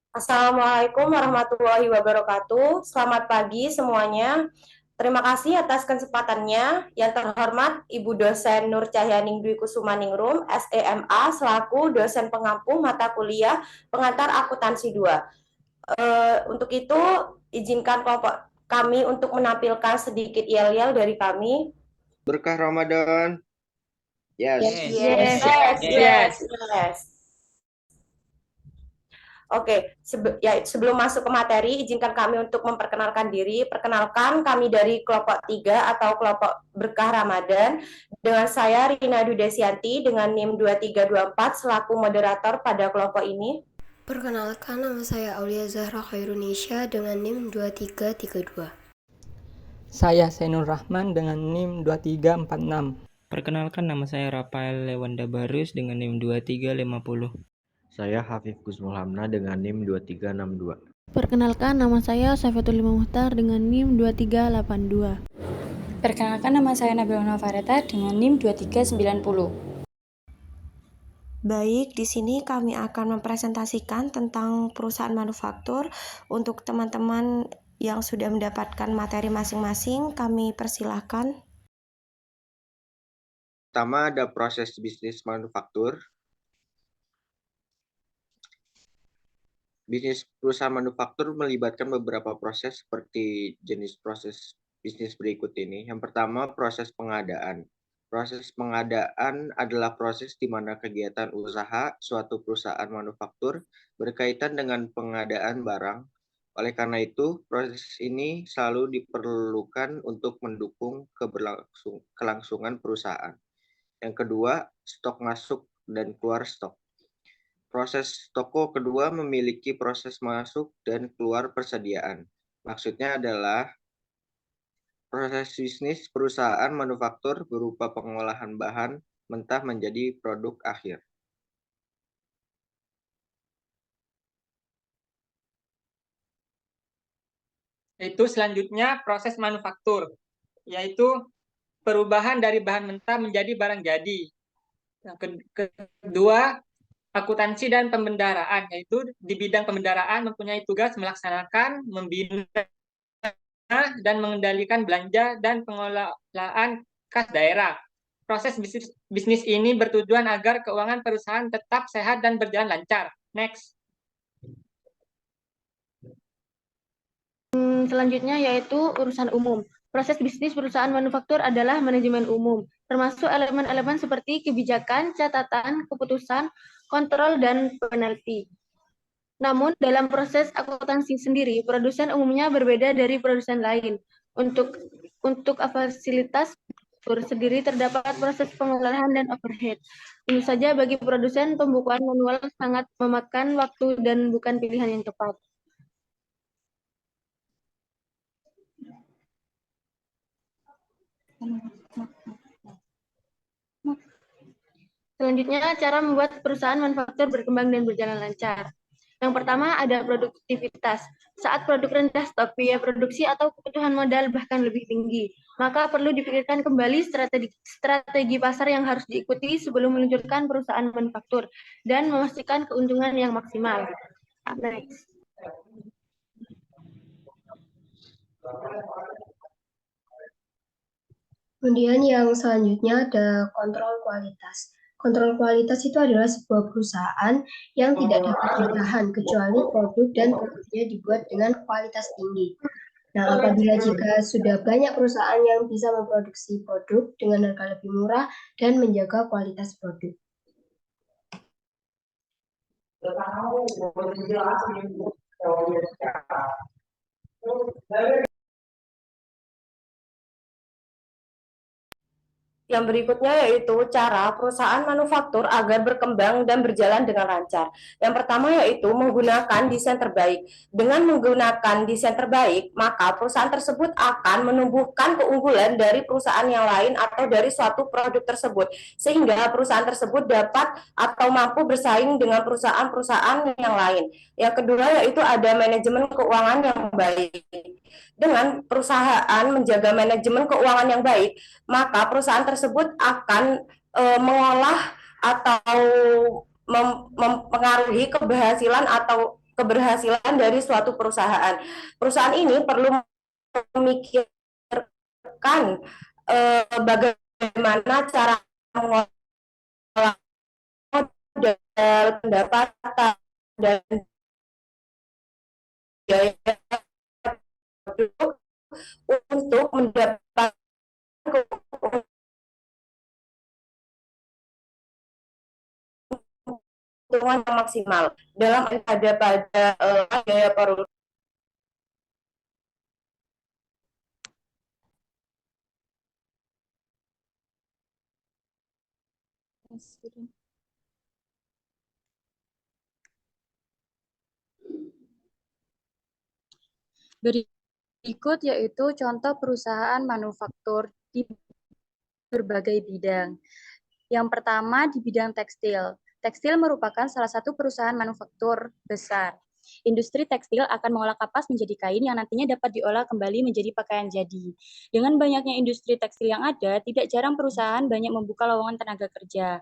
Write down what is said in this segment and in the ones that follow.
Assalamualaikum warahmatullahi wabarakatuh. Selamat pagi semuanya. Terima kasih atas kesempatannya. Yang terhormat Ibu dosen Nur Cahyaning Dwi Kusumaningrum, SEMA, selaku dosen pengampu mata kuliah pengantar akuntansi 2. Untuk itu, izinkan kelompok kami untuk menampilkan sedikit yel-yel dari kami. Berkah Ramadan. Yes. Yes, yes, yes, yes. Oke, sebelum masuk ke materi, izinkan kami untuk memperkenalkan diri. Perkenalkan, kami dari kelompok 3 atau kelompok Berkah Ramadan. Dengan saya, Rina Dudesianti, dengan NIM 2324, selaku moderator pada kelompok ini. Perkenalkan, nama saya Aulia Zahra Khairunisya dengan NIM 2332. Saya Senur Rahman dengan NIM 2346. Perkenalkan, nama saya Rafael Lewanda Barus dengan NIM 2350. Saya Hafif Gusmul Hamna dengan NIM 2362. Perkenalkan, nama saya Saifatul Lima Muhtar dengan NIM 2382. Perkenalkan, nama saya Nabila Navareta dengan NIM 2390. Baik, di sini kami akan mempresentasikan tentang perusahaan manufaktur. Untuk teman-teman yang sudah mendapatkan materi masing-masing, kami persilahkan. Pertama ada proses bisnis manufaktur. Bisnis perusahaan manufaktur melibatkan beberapa proses seperti jenis proses bisnis berikut ini. Yang pertama, proses pengadaan. Proses pengadaan adalah proses di mana kegiatan usaha suatu perusahaan manufaktur berkaitan dengan pengadaan barang. Oleh karena itu, proses ini selalu diperlukan untuk mendukung kelangsungan perusahaan. Yang kedua, stok masuk dan keluar stok. Proses toko kedua memiliki proses masuk dan keluar persediaan. Maksudnya adalah proses bisnis perusahaan manufaktur berupa pengolahan bahan mentah menjadi produk akhir. Itu selanjutnya proses manufaktur, yaitu perubahan dari bahan mentah menjadi barang jadi. Yang kedua, akuntansi dan pembendaraan, yaitu di bidang pembendaraan mempunyai tugas melaksanakan, membina, dan mengendalikan belanja dan pengelolaan kas daerah. Proses bisnis ini bertujuan agar keuangan perusahaan tetap sehat dan berjalan lancar. Next. Selanjutnya yaitu urusan umum. Proses bisnis perusahaan manufaktur adalah manajemen umum, termasuk elemen-elemen seperti kebijakan, catatan, keputusan, kontrol, dan penalti. Namun, dalam proses akuntansi sendiri, produsen umumnya berbeda dari produsen lain. Untuk fasilitas sendiri terdapat proses pengolahan dan overhead. Tentu saja bagi produsen, pembukuan manual sangat memakan waktu dan bukan pilihan yang tepat. Selanjutnya, cara membuat perusahaan manufaktur berkembang dan berjalan lancar. Yang pertama ada produktivitas. Saat produk rendah stok, biaya produksi atau kebutuhan modal bahkan lebih tinggi, maka perlu dipikirkan kembali strategi pasar yang harus diikuti sebelum meluncurkan perusahaan manufaktur dan memastikan keuntungan yang maksimal. Next. Kemudian yang selanjutnya ada kontrol kualitas. Kontrol kualitas itu adalah sebuah perusahaan yang tidak dapat bertahan kecuali produk dan produknya dibuat dengan kualitas tinggi. Nah, apabila jika sudah banyak perusahaan yang bisa memproduksi produk dengan harga lebih murah dan menjaga kualitas produk. Yang berikutnya yaitu cara perusahaan manufaktur agar berkembang dan berjalan dengan lancar. Yang pertama yaitu menggunakan desain terbaik. Dengan menggunakan desain terbaik, maka perusahaan tersebut akan menumbuhkan keunggulan dari perusahaan yang lain atau dari suatu produk tersebut, sehingga perusahaan tersebut dapat atau mampu bersaing dengan perusahaan-perusahaan yang lain. Yang kedua yaitu ada manajemen keuangan yang baik. Dengan perusahaan menjaga manajemen keuangan yang baik, maka perusahaan tersebut akan mengolah atau mempengaruhi keberhasilan atau keberhasilan dari suatu perusahaan. Perusahaan ini perlu memikirkan bagaimana cara mengolah modal, pendapatan, dan biaya untuk mendapatkan keuntungan yang maksimal dalam pada biaya produksi. Berikut yaitu contoh perusahaan manufaktur di berbagai bidang. Yang pertama di bidang tekstil. Tekstil merupakan salah satu perusahaan manufaktur besar. Industri tekstil akan mengolah kapas menjadi kain yang nantinya dapat diolah kembali menjadi pakaian jadi. Dengan banyaknya industri tekstil yang ada, tidak jarang perusahaan banyak membuka lowongan tenaga kerja.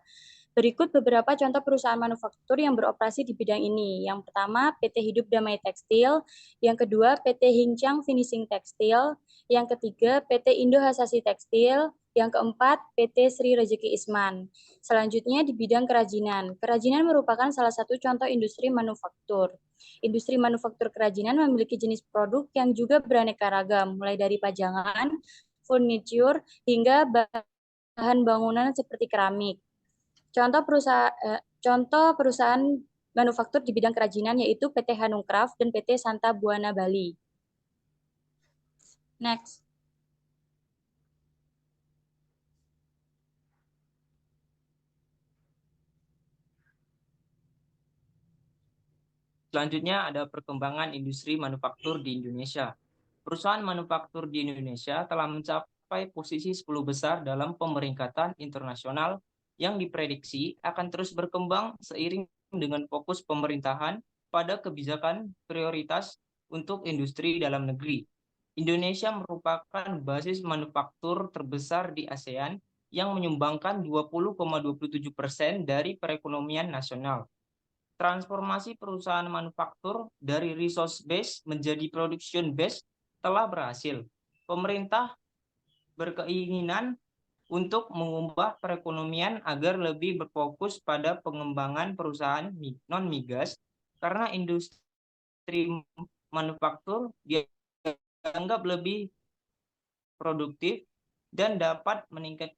Berikut beberapa contoh perusahaan manufaktur yang beroperasi di bidang ini. Yang pertama, PT Hidup Damai Tekstil. Yang kedua, PT Hincang Finishing Tekstil. Yang ketiga, PT Indo Hasasi Tekstil. Yang keempat, PT Sri Rezeki Isman. Selanjutnya di bidang kerajinan. Kerajinan merupakan salah satu contoh industri manufaktur. Industri manufaktur kerajinan memiliki jenis produk yang juga beraneka ragam, mulai dari pajangan, furniture, hingga bahan bangunan seperti keramik. Contoh perusahaan manufaktur di bidang kerajinan yaitu PT Hanungcraft dan PT Santa Buana Bali. Next. Selanjutnya ada perkembangan industri manufaktur di Indonesia. Perusahaan manufaktur di Indonesia telah mencapai posisi 10 besar dalam pemeringkatan internasional yang diprediksi akan terus berkembang seiring dengan fokus pemerintahan pada kebijakan prioritas untuk industri dalam negeri. Indonesia merupakan basis manufaktur terbesar di ASEAN yang menyumbangkan 20,27% dari perekonomian nasional. Transformasi perusahaan manufaktur dari resource base menjadi production base telah berhasil. Pemerintah berkeinginan untuk mengubah perekonomian agar lebih berfokus pada pengembangan perusahaan non-migas karena industri manufaktur dianggap lebih produktif dan dapat meningkatkan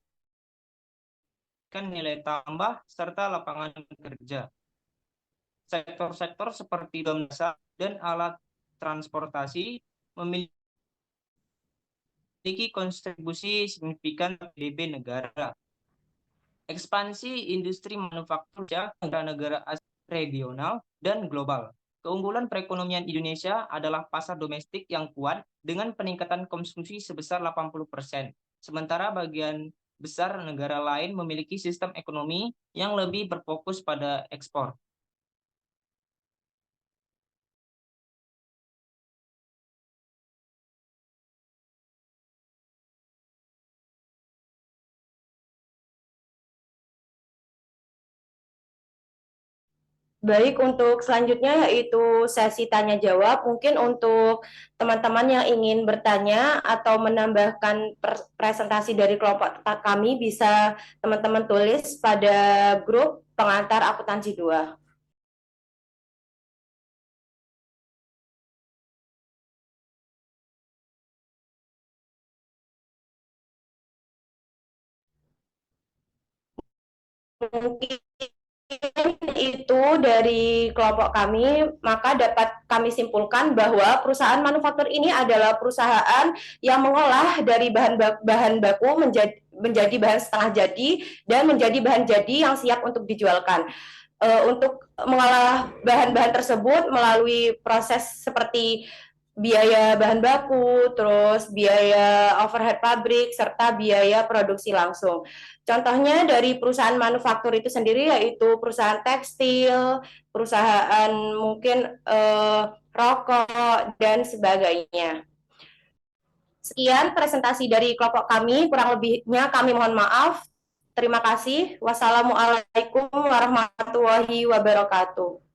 nilai tambah serta lapangan kerja. Sektor-sektor seperti jasa dan alat transportasi memiliki kontribusi signifikan PDB negara. Ekspansi industri manufaktur negara-negara regional dan global. Keunggulan perekonomian Indonesia adalah pasar domestik yang kuat dengan peningkatan konsumsi sebesar 80%. Sementara bagian besar negara lain memiliki sistem ekonomi yang lebih berfokus pada ekspor. Baik, untuk selanjutnya yaitu sesi tanya jawab. Mungkin untuk teman-teman yang ingin bertanya atau menambahkan presentasi dari kelompok kami bisa teman-teman tulis pada grup pengantar akuntansi 2. Mungkin itu dari kelompok kami, maka dapat kami simpulkan bahwa perusahaan manufaktur ini adalah perusahaan yang mengolah dari bahan baku menjadi bahan setengah jadi dan menjadi bahan jadi yang siap untuk dijualkan. Untuk mengolah bahan-bahan tersebut melalui proses seperti biaya bahan baku, terus biaya overhead pabrik, serta biaya produksi langsung. Contohnya dari perusahaan manufaktur itu sendiri yaitu perusahaan tekstil, perusahaan mungkin rokok, dan sebagainya. Sekian presentasi dari kelompok kami, kurang lebihnya kami mohon maaf. Terima kasih. Wassalamualaikum warahmatullahi wabarakatuh.